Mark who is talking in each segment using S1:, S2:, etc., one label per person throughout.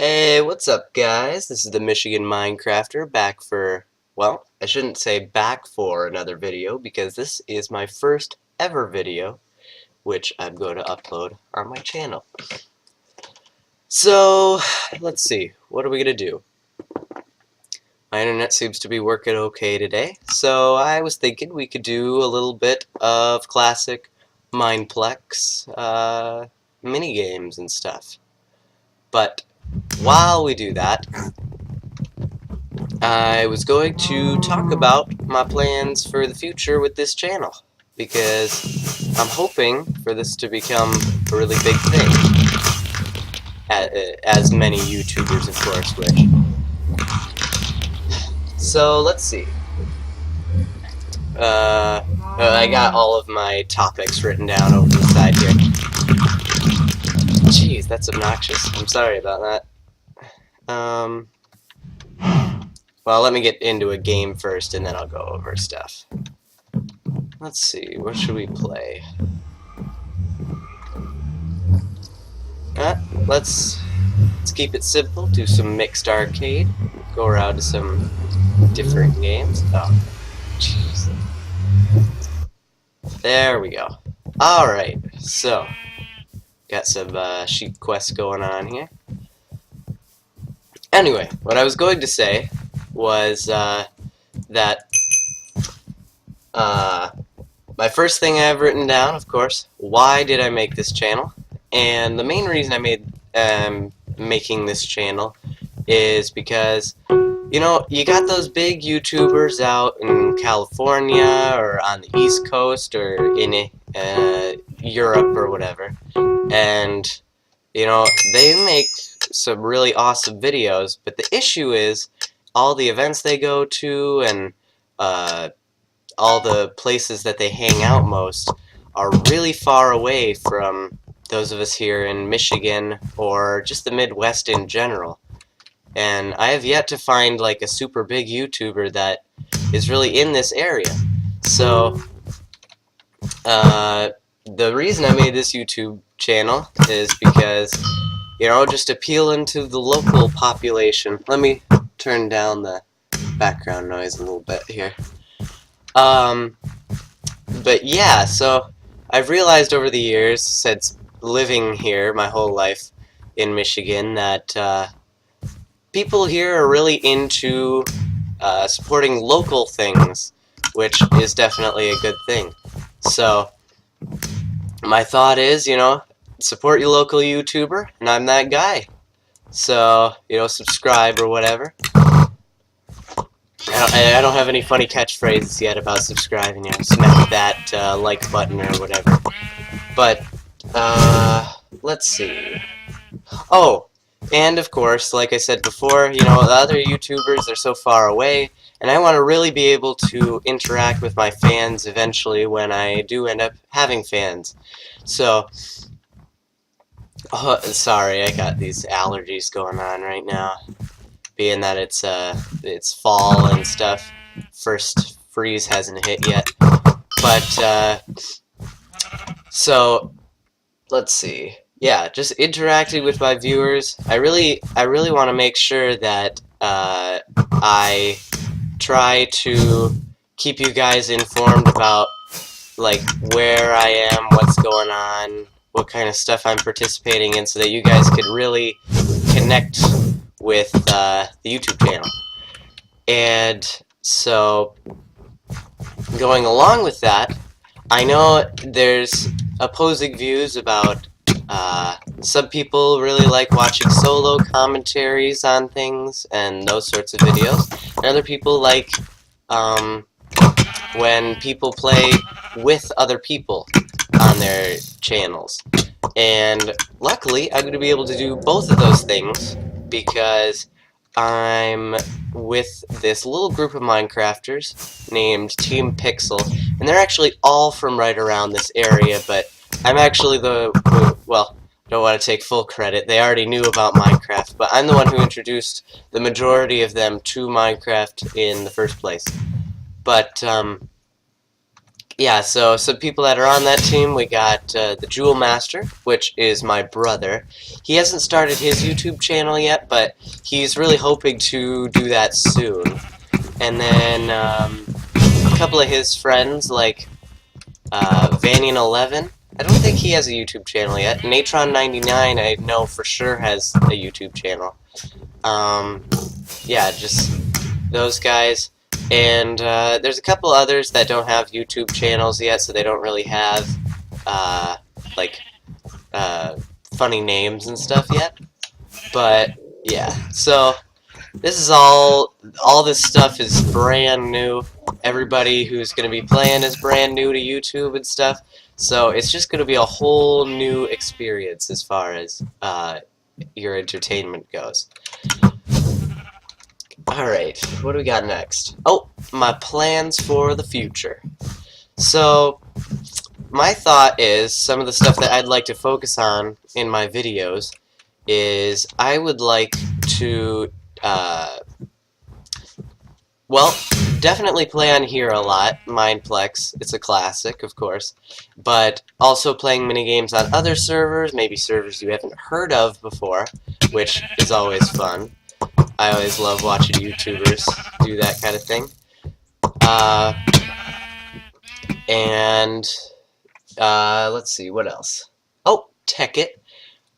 S1: Hey, what's up, guys? This is the Michigan Minecrafter back for, well, I shouldn't say back for another video because this is my first ever video, which I'm going to upload on my channel. So, let's see, what are we going to do? My internet seems to be working okay today, so I was thinking we could do a little bit of classic Mineplex mini games and stuff. But while we do that, I was going to talk about my plans for the future with this channel, because I'm hoping for this to become a really big thing, as many YouTubers of course wish. So let's see. I got all of my topics written down over the side here. Jeez, that's obnoxious. I'm sorry about that. Well, let me get into a game first, and then I'll go over stuff. Let's see, what should we play? Let's keep it simple, do some mixed arcade, go around to some different games. Oh, jeez. There we go. Alright, so, got some sheep quests going on here. Anyway, what I was going to say was that my first thing I have written down, of course, why did I make this channel? And the main reason I made making this channel is because, you know, you got those big YouTubers out in California or on the East Coast or in Europe or whatever, and, you know, they make some really awesome videos, but the issue is all the events they go to and all the places that they hang out most are really far away from those of us here in Michigan or just the Midwest in general. And I have yet to find like a super big YouTuber that is really in this area. So the reason I made this YouTube channel is because, you know, just appealing to the local population. Let me turn down the background noise a little bit here. But yeah, so I've realized over the years, since living here my whole life in Michigan, that people here are really into supporting local things, which is definitely a good thing. So my thought is, you know, support your local YouTuber, and I'm that guy. So, you know, subscribe or whatever. I don't have any funny catchphrases yet about subscribing. You know, smack that like button or whatever. But let's see. Oh, and of course, like I said before, you know, the other YouTubers are so far away, and I want to really be able to interact with my fans eventually when I do end up having fans. So, oh, sorry, I got these allergies going on right now. Being that it's fall and stuff, first freeze hasn't hit yet. But so let's see. Yeah, just interacting with my viewers. I really want to make sure that I try to keep you guys informed about like where I am, what's going on, what kind of stuff I'm participating in, so that you guys could really connect with the YouTube channel. And so, going along with that, I know there's opposing views about some people really like watching solo commentaries on things and those sorts of videos, and other people like when people play with other people on their channels. And luckily, I'm going to be able to do both of those things because I'm with this little group of Minecrafters named Team Pixel, and they're actually all from right around this area, but I'm actually well, don't want to take full credit. They already knew about Minecraft, but I'm the one who introduced the majority of them to Minecraft in the first place. But, yeah, so some people that are on that team, we got the Jewel Master, which is my brother. He hasn't started his YouTube channel yet, but he's really hoping to do that soon. And then a couple of his friends, like Vanian11. I don't think he has a YouTube channel yet. Natron99, I know for sure has a YouTube channel. Yeah, just those guys. And there's a couple others that don't have YouTube channels yet, so they don't really have like funny names and stuff yet. But yeah, so this is all this stuff is brand new. Everybody who's going to be playing is brand new to YouTube and stuff. So it's just going to be a whole new experience as far as your entertainment goes. Alright, what do we got next? Oh, my plans for the future. So, my thought is, some of the stuff that I'd like to focus on in my videos is I would like to, well, definitely play on here a lot, Mineplex, it's a classic, of course, but also playing minigames on other servers, maybe servers you haven't heard of before, which is always fun. I always love watching YouTubers do that kind of thing. Let's see, what else? Oh, Tekkit.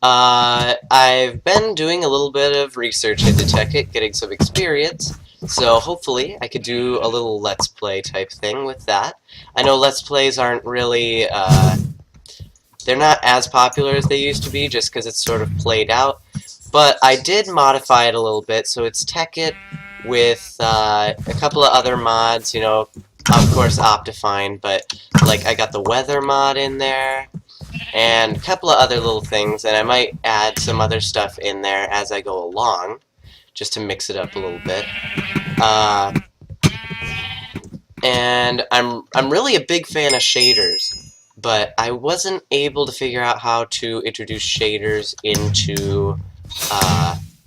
S1: I've been doing a little bit of research into Tekkit, getting some experience, so hopefully I could do a little Let's Play type thing with that. I know Let's Plays aren't really, they're not as popular as they used to be, just because it's sort of played out. But I did modify it a little bit, so it's Tekkit with a couple of other mods, you know, of course Optifine, but like I got the weather mod in there, and a couple of other little things, and I might add some other stuff in there as I go along, just to mix it up a little bit. And I'm really a big fan of shaders, but I wasn't able to figure out how to introduce shaders into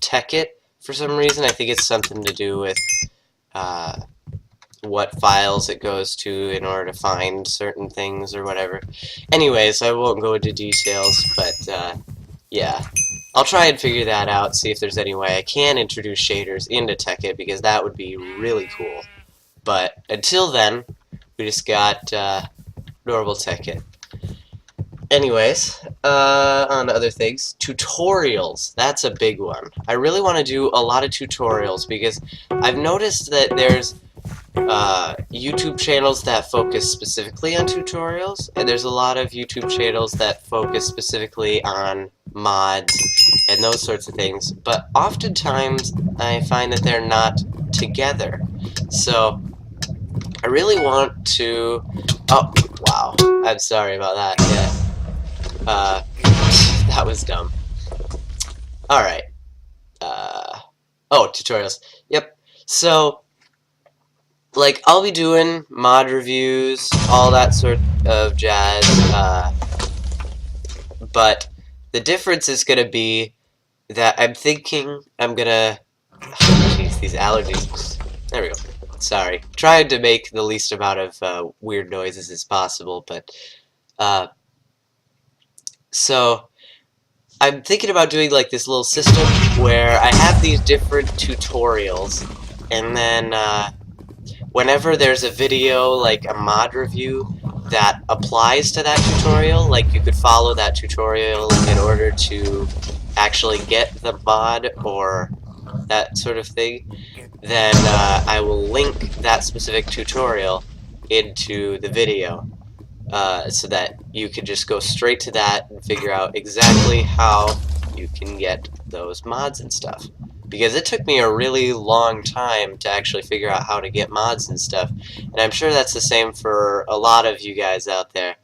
S1: Tekkit for some reason. I think it's something to do with what files it goes to in order to find certain things or whatever. Anyways, I won't go into details, but yeah. I'll try and figure that out, see if there's any way I can introduce shaders into Tekkit, because that would be really cool. But until then, we just got normal Tekkit. Anyways, on to other things. Tutorials. That's a big one. I really want to do a lot of tutorials because I've noticed that there's YouTube channels that focus specifically on tutorials, and there's a lot of YouTube channels that focus specifically on mods and those sorts of things, but oftentimes I find that they're not together. So I really want to... Oh, wow. I'm sorry about that. Yeah. That was dumb. Alright. Oh, tutorials. Yep. So, like, I'll be doing mod reviews, all that sort of jazz, but the difference is gonna be that I'm thinking I'm gonna... Jeez, these allergies. There we go. Sorry. Trying to make the least amount of weird noises as possible, but, so, I'm thinking about doing like this little system where I have these different tutorials, and then whenever there's a video, like a mod review, that applies to that tutorial, like you could follow that tutorial in order to actually get the mod or that sort of thing, then I will link that specific tutorial into the video. So that you can just go straight to that and figure out exactly how you can get those mods and stuff. Because it took me a really long time to actually figure out how to get mods and stuff, and I'm sure that's the same for a lot of you guys out there.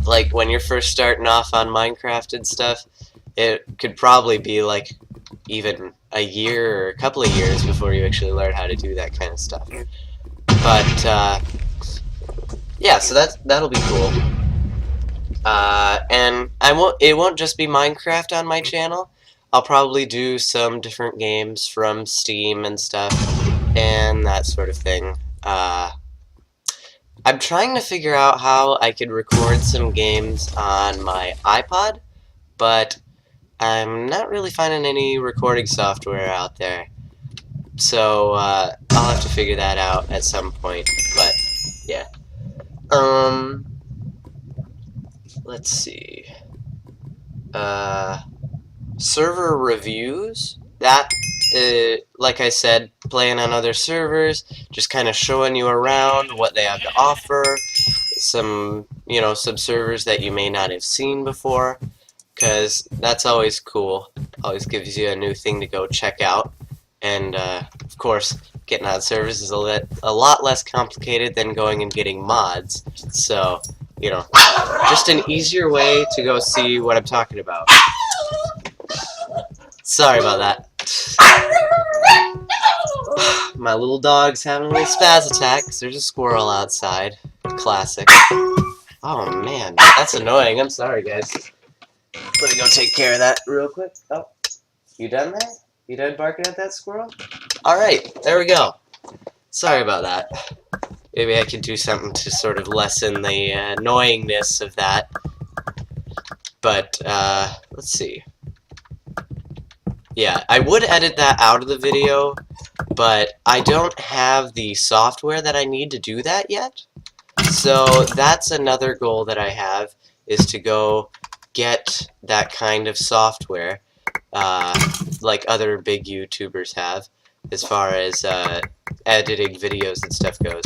S1: Like when you're first starting off on Minecraft and stuff, it could probably be like even a year or a couple of years before you actually learn how to do that kind of stuff. But yeah, so that'll be cool. And it won't just be Minecraft on my channel. I'll probably do some different games from Steam and stuff, and that sort of thing. I'm trying to figure out how I could record some games on my iPod, but I'm not really finding any recording software out there. So, I'll have to figure that out at some point, but, yeah. Let's see. Server reviews? That, like I said, playing on other servers, just kind of showing you around what they have to offer, some servers that you may not have seen before, because that's always cool. Always gives you a new thing to go check out. And, of course, getting on servers is a lot less complicated than going and getting mods. So, just an easier way to go see what I'm talking about. Sorry about that. My little dog's having a little spaz attack because there's a squirrel outside. Classic. Oh man, that's annoying. I'm sorry, guys. Let me go take care of that real quick. Oh, you done there? You done barking at that squirrel? Alright, there we go. Sorry about that. Maybe I could do something to sort of lessen the annoyingness of that. But, let's see. Yeah, I would edit that out of the video, but I don't have the software that I need to do that yet. So that's another goal that I have, is to go get that kind of software, like other big YouTubers have, as far as editing videos and stuff goes.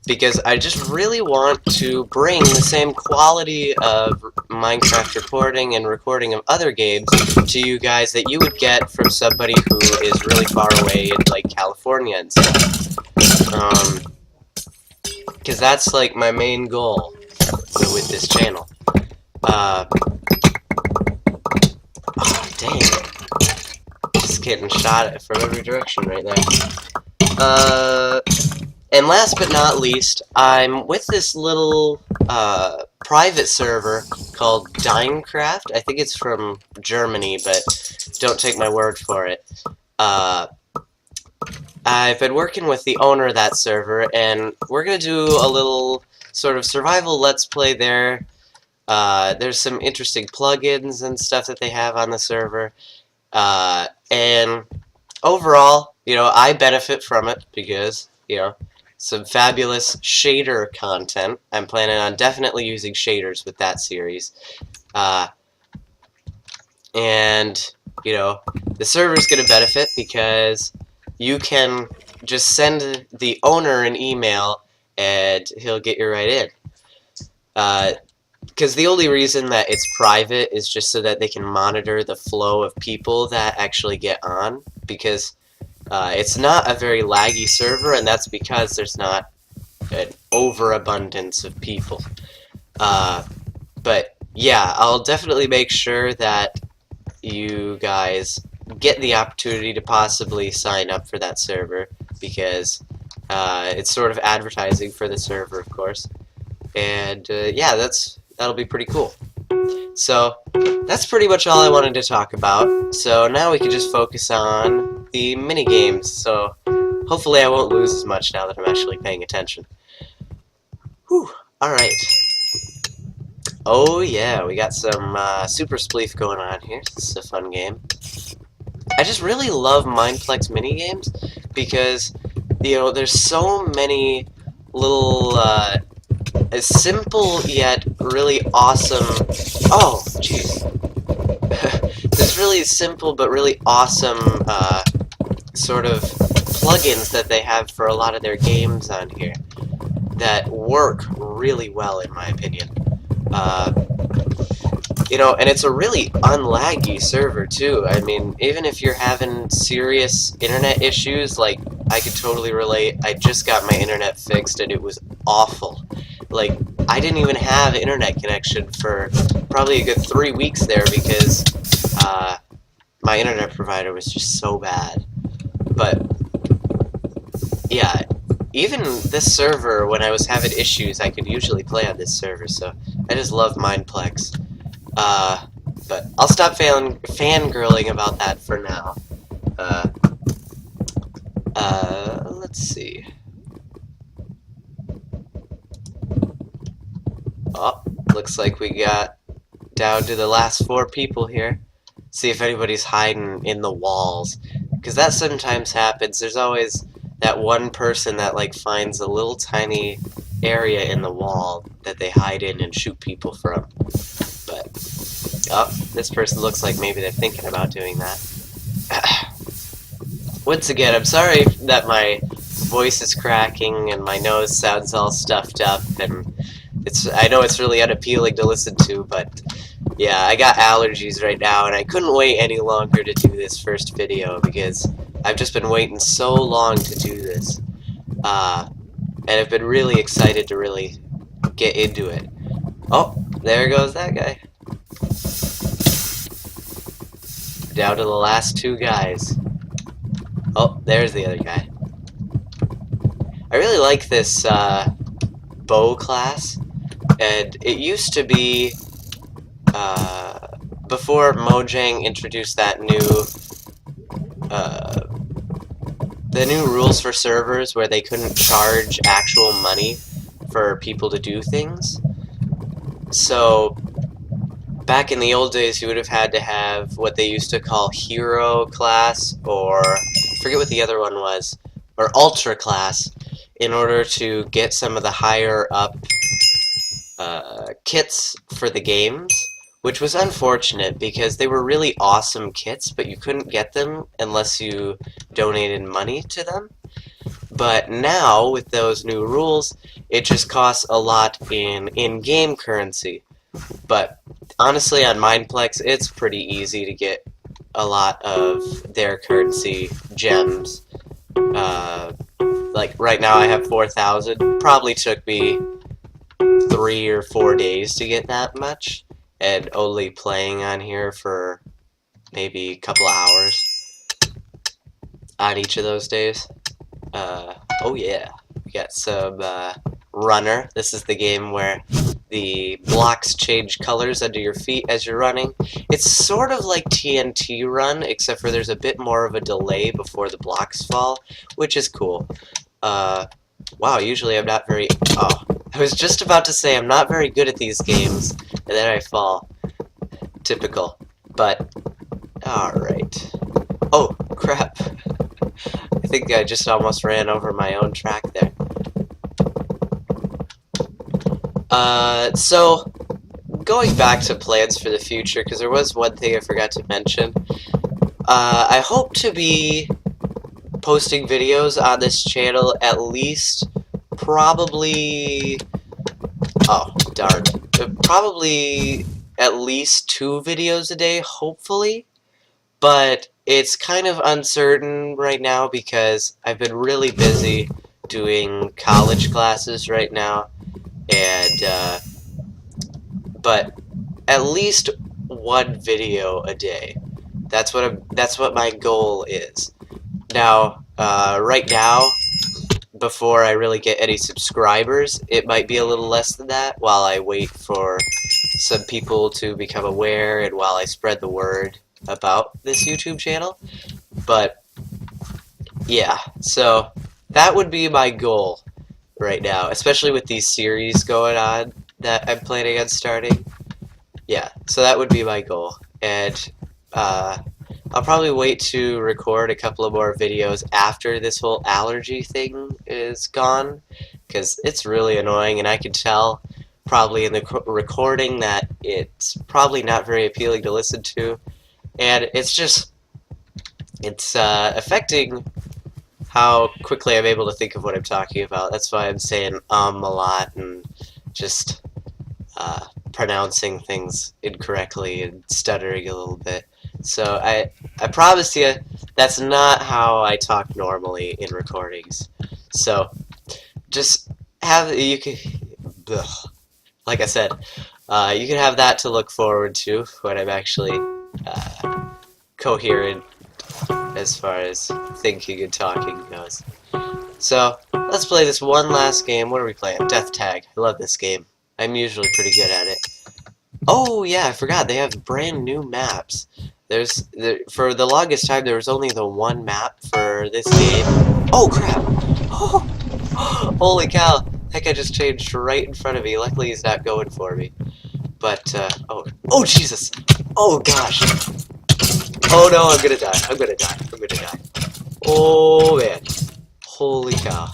S1: Because I just really want to bring the same quality of Minecraft recording and recording of other games to you guys that you would get from somebody who is really far away in, like, California and stuff. Because that's, like, my main goal with this channel. Oh, dang. Just getting shot at from every direction right there. And last but not least, I'm with this little private server called Dinecraft. I think it's from Germany, but don't take my word for it. I've been working with the owner of that server, and we're going to do a little sort of survival let's play there. There's some interesting plugins and stuff that they have on the server. And overall, I benefit from it because, some fabulous shader content. I'm planning on definitely using shaders with that series. And, the server's going to benefit because you can just send the owner an email and he'll get you right in. Because the only reason that it's private is just so that they can monitor the flow of people that actually get on, because it's not a very laggy server, and that's because there's not an overabundance of people. But yeah, I'll definitely make sure that you guys get the opportunity to possibly sign up for that server, because it's sort of advertising for the server, of course. And yeah, that'll be pretty cool. So that's pretty much all I wanted to talk about. So now we can just focus on the mini games. So hopefully I won't lose as much now that I'm actually paying attention. Whew. All right. Oh yeah, we got some Super Spleef going on here. This is a fun game. I just really love Mineplex mini games because there's so many little simple yet really awesome. Oh, jeez. There's really simple but really awesome sort of plugins that they have for a lot of their games on here that work really well, in my opinion. And it's a really unlaggy server too. I mean, even if you're having serious internet issues, like, I could totally relate. I just got my internet fixed and it was awful. Like, I didn't even have internet connection for probably a good 3 weeks there because my internet provider was just so bad. But yeah, even this server, when I was having issues, I could usually play on this server, so I just love Mineplex. But I'll stop fangirling about that for now. Let's see. Oh, looks like we got down to the last 4 people here. See if anybody's hiding in the walls. Because that sometimes happens. There's always that one person that like finds a little tiny area in the wall that they hide in and shoot people from. But, oh, this person looks like maybe they're thinking about doing that. Once again, I'm sorry that my voice is cracking and my nose sounds all stuffed up, and I know it's really unappealing to listen to, but yeah, I got allergies right now, and I couldn't wait any longer to do this first video because I've just been waiting so long to do this. And I've been really excited to really get into it. Oh, there goes that guy. Down to the last 2 guys. Oh, there's the other guy. I really like this bow class, and it used to be before Mojang introduced that the new rules for servers where they couldn't charge actual money for people to do things. So back in the old days, you would have had to have what they used to call hero class, or I forget what the other one was, or ultra class, in order to get some of the higher up kits for the games, which was unfortunate because they were really awesome kits, but you couldn't get them unless you donated money to them. But now, with those new rules, it just costs a lot in in-game currency. But honestly, on Mineplex, it's pretty easy to get a lot of their currency gems. Like, right now I have 4,000. Probably took me 3 or 4 days to get that much, and only playing on here for maybe a couple of hours on each of those days. Oh yeah, we got some runner. This is the game where the blocks change colors under your feet as you're running. It's sort of like TNT Run, except for there's a bit more of a delay before the blocks fall, which is cool. Wow, usually I'm not very... Oh, I was just about to say I'm not very good at these games, and then I fall. Typical. But, alright. Oh, crap. I think I just almost ran over my own track there. So, going back to plans for the future, because there was one thing I forgot to mention. I hope to be posting videos on this channel at least probably... Oh, darn. Probably at least 2 videos a day, hopefully. But it's kind of uncertain right now because I've been really busy doing college classes right now. And, but at least 1 video a day. That's what my goal is. Now, right now, before I really get any subscribers, it might be a little less than that while I wait for some people to become aware and while I spread the word about this YouTube channel. But, yeah, so that would be my goal right now, especially with these series going on that I'm planning on starting. Yeah, so that would be my goal. And, I'll probably wait to record a couple of more videos after this whole allergy thing is gone, because it's really annoying, and I can tell probably in the recording that it's probably not very appealing to listen to, and it's affecting how quickly I'm able to think of what I'm talking about. That's why I'm saying a lot and just pronouncing things incorrectly and stuttering a little bit. So I promise you that's not how I talk normally in recordings. So just have like I said, you can have that to look forward to when I'm actually coherent as far as thinking and talking goes. So let's play this one last game. What are we playing? Death Tag. I love this game. I'm usually pretty good at it. Oh yeah, I forgot. They have brand new maps. For the longest time, there was only the one map for this game. Oh crap! Oh, holy cow! That guy just changed right in front of me. Luckily, he's not going for me. But, oh, Jesus! Oh, gosh! Oh, no, I'm gonna die. I'm gonna die. I'm gonna die. Oh, man. Holy cow.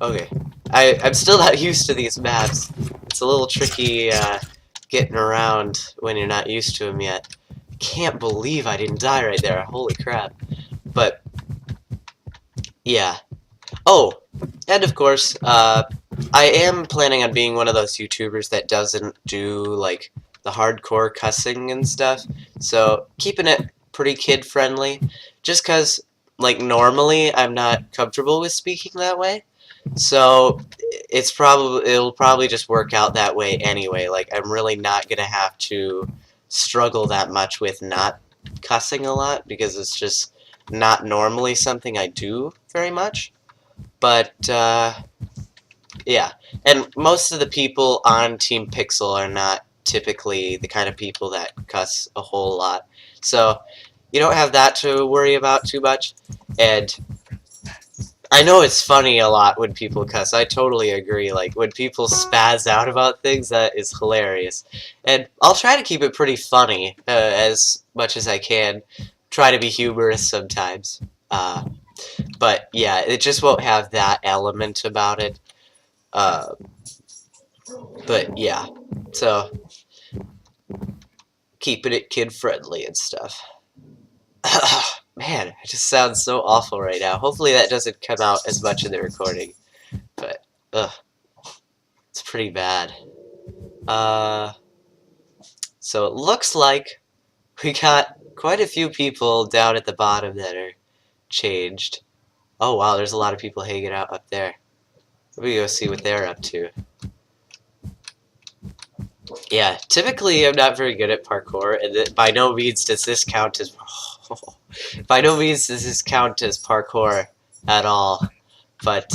S1: Okay. I'm still not used to these maps. It's a little tricky, getting around when you're not used to them yet. Can't believe I didn't die right there. Holy crap. But, yeah. Oh, and of course, I am planning on being one of those YouTubers that doesn't do, like, the hardcore cussing and stuff. So, keeping it pretty kid-friendly. Just because, like, normally I'm not comfortable with speaking that way. So, it'll probably just work out that way anyway. Like, I'm really not gonna have to struggle that much with not cussing a lot, because it's just not normally something I do very much. But, yeah. And most of the people on Team Pixel are not typically the kind of people that cuss a whole lot. So, you don't have that to worry about too much. And I know it's funny a lot when people cuss. I totally agree. Like, when people spaz out about things, that is hilarious. And I'll try to keep it pretty funny, as much as I can. Try to be humorous sometimes. But, yeah, it just won't have that element about it. But, yeah. So, keeping it kid-friendly and stuff. Man, it just sounds so awful right now. Hopefully that doesn't come out as much in the recording. But, it's pretty bad. So it looks like we got quite a few people down at the bottom that are changed. Oh wow, there's a lot of people hanging out up there. Let me go see what they're up to. Yeah, typically I'm not very good at parkour, and by no means does this count as by no means does this count as parkour at all. But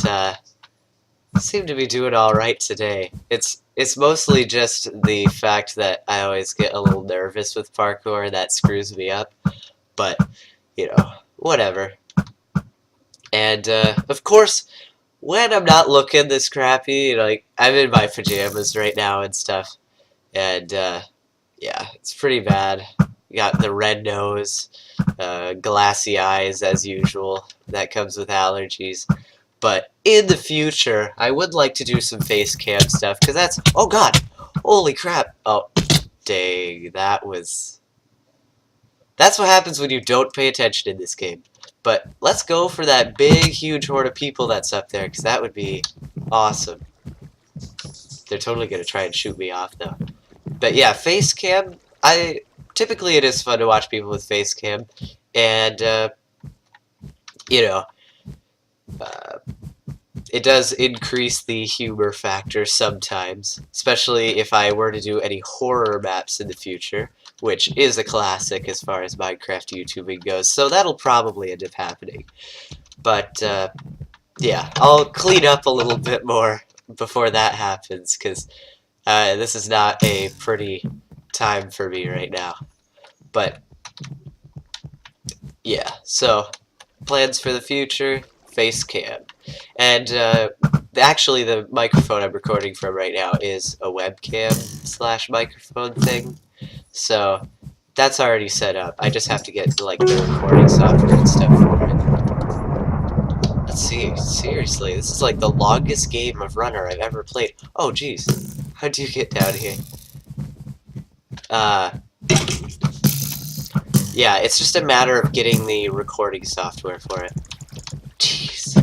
S1: seem to be doing all right today. It's mostly just the fact that I always get a little nervous with parkour that screws me up. But you know, whatever. And of course, when I'm not looking this crappy, like I'm in my pajamas right now and stuff. And, yeah, it's pretty bad. You got the red nose, glassy eyes as usual. That comes with allergies. But in the future, I would like to do some face cam stuff, because that's... Oh, God! Holy crap! Oh, dang, that was... That's what happens when you don't pay attention in this game. But let's go for that big, huge horde of people that's up there, because that would be awesome. They're totally going to try and shoot me off, though. But yeah, face cam, typically it is fun to watch people with face cam, and, you know, it does increase the humor factor sometimes, especially if I were to do any horror maps in the future, which is a classic as far as Minecraft YouTubing goes, so that'll probably end up happening. But, yeah, I'll clean up a little bit more before that happens, because this is not a pretty time for me right now. But, yeah, so, plans for the future, face cam. And, actually the microphone I'm recording from right now is a webcam / microphone thing. So, that's already set up. I just have to get, like, the recording software and stuff for it. Let's see, seriously, this is like the longest game of Runner I've ever played. Oh, jeez. How'd you get down here? Yeah, it's just a matter of getting the recording software for it. Jeez.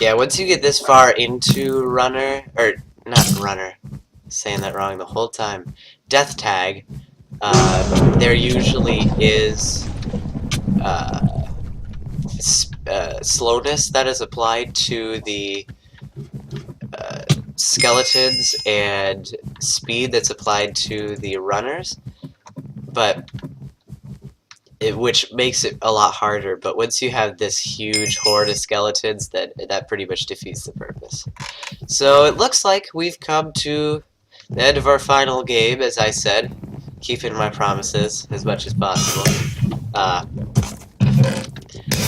S1: Yeah, once you get this far into Runner, or not Runner, saying that wrong the whole time, Death Tag, there usually is slowness that is applied to the skeletons and speed that's applied to the runners, but which makes it a lot harder. But once you have this huge horde of skeletons, that pretty much defeats the purpose. So it looks like we've come to the end of our final game, as I said, keeping my promises as much as possible.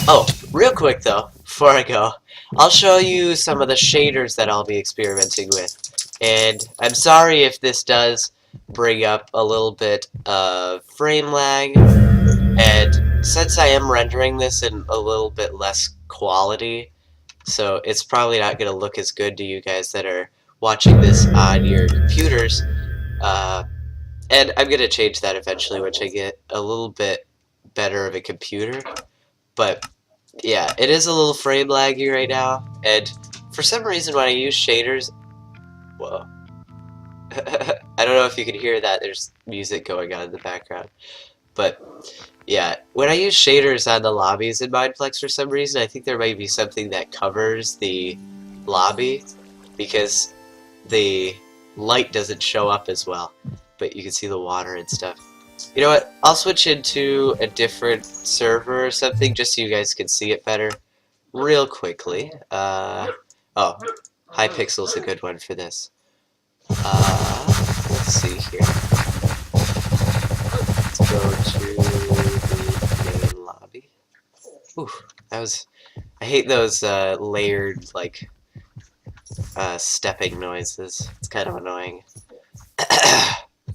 S1: Oh, real quick though, before I go, I'll show you some of the shaders that I'll be experimenting with. And I'm sorry if this does bring up a little bit of frame lag, and since I am rendering this in a little bit less quality, so it's probably not going to look as good to you guys that are watching this on your computers, uh, and I'm going to change that eventually once I get a little bit better of a computer, but yeah, it is a little frame laggy right now, and for some reason when I use shaders, whoa, I don't know if you can hear that, there's music going on in the background, but yeah, when I use shaders on the lobbies in Mineplex for some reason, I think there might be something that covers the lobby, because the light doesn't show up as well, but you can see the water and stuff. You know what, I'll switch into a different server or something just so you guys can see it better real quickly. Oh, Hypixel's a good one for this. Let's see here. Let's go to the main lobby. Ooh, that was... I hate those layered, like, stepping noises. It's kind of annoying.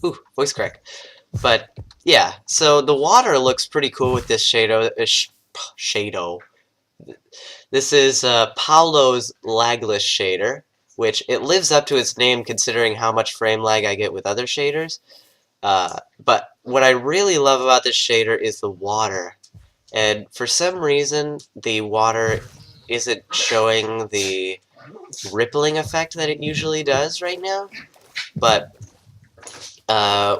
S1: Ooh, voice crack. But, yeah, so the water looks pretty cool with this shadow. This is Paolo's lagless shader, which it lives up to its name considering how much frame lag I get with other shaders. But what I really love about this shader is the water. And for some reason, the water isn't showing the rippling effect that it usually does right now. But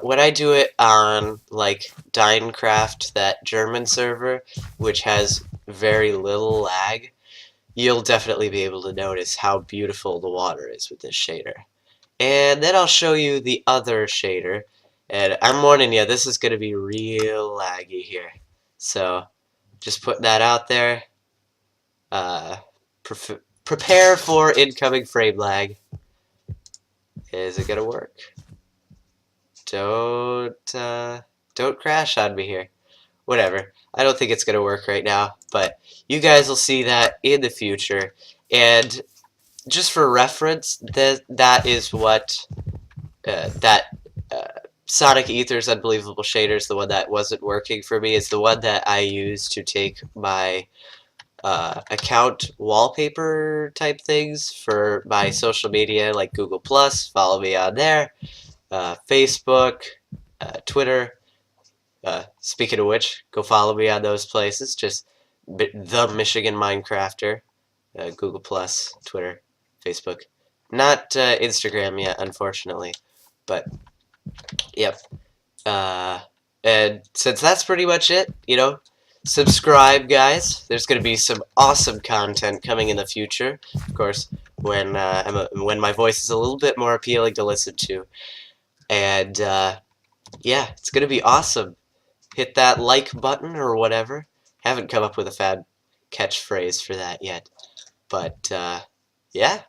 S1: when I do it on, like, Dinecraft, that German server, which has very little lag, you'll definitely be able to notice how beautiful the water is with this shader. And then I'll show you the other shader, and I'm warning you, this is going to be real laggy here. So, just putting that out there. Prepare for incoming frame lag. Is it going to work? Don't crash on me here. Whatever. I don't think it's going to work right now, but you guys will see that in the future. And just for reference, that is what Sonic Ether's Unbelievable Shaders, the one that wasn't working for me, is the one that I use to take my account wallpaper type things for my social media, like Google+, follow me on there, Facebook, Twitter. Speaking of which, go follow me on those places, just the Michigan Minecrafter, Google+, Twitter, Facebook. Not Instagram yet, unfortunately, but yep. And since that's pretty much it, you know, subscribe, guys. There's going to be some awesome content coming in the future. Of course, when my voice is a little bit more appealing to listen to. And yeah, it's going to be awesome. Hit that like button or whatever. Haven't come up with a fab catchphrase for that yet. But yeah,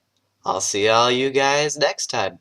S1: I'll see all you guys next time.